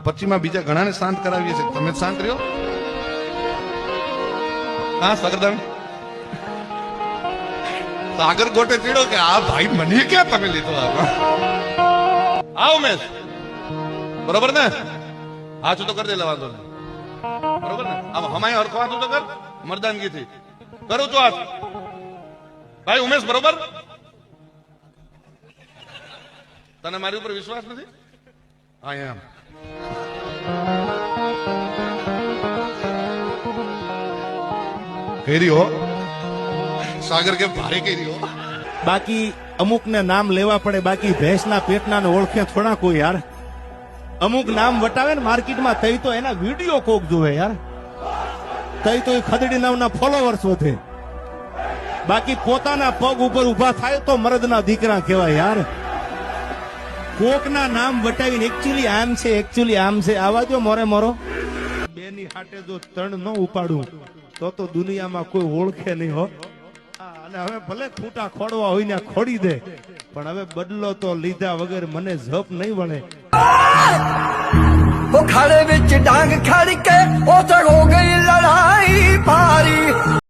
પછીમાં બીજા ઘણાને શાંત કરાવીએ છીએ, તમે શાંત રહ્યો. હા સ્વાગતદાન સાગર ગોટે ચીડો કે આ ભાઈ મને ક્યાં તમે લીધો? આ ઉમેશ બરોબર ને? હા છું તો કરી દે, વાંધો નહીં. બરોબર ને? આમ હમાય હરખો વાંધો તો કર મરદાનગીથી કરું છું. આ ભાઈ ઉમેશ બરોબર? તને મારી ઉપર વિશ્વાસ નથી? હા એમ કરી હો સાગર કે ભારે કરી હો. બાકી અમુક ને નામ લેવા પડે, બાકી ભેંસના પેટના ને ઓળખે થોડા કોઈ યાર. અમુક નામ વટાવે ને માર્કેટમાં તઈ તો એના વિડીયો કોક જોવે યાર, તઈ તો એ ખદડી નામના ફોલોવર્સ વધે. બાકી પોતાના પગ ઉપર ઉભા થાય તો મર્દના દીકરા કહેવાય યાર. કોકના નામ વટાવીને એકચ્યુઅલી આમ છે, એકચ્યુઅલી આમ છે. આવા જો મોરે મોરો બેની હાટે જો તણ ન ઉપાડું તો દુનિયામાં કોઈ ઓળખે નહીં હો. અને હવે ભલે ખૂટા ખોડવા હોય ને ખોડી દે, પણ હવે બદલો તો લીધા વગર મને જપ નહીં વળે. ਉਹ ਖਾੜੇ ਵਿੱਚ ਡਾਂਗ ਖੜ ਕੇ ਉਹ ਤਾਂ ਹੋ ਗਈ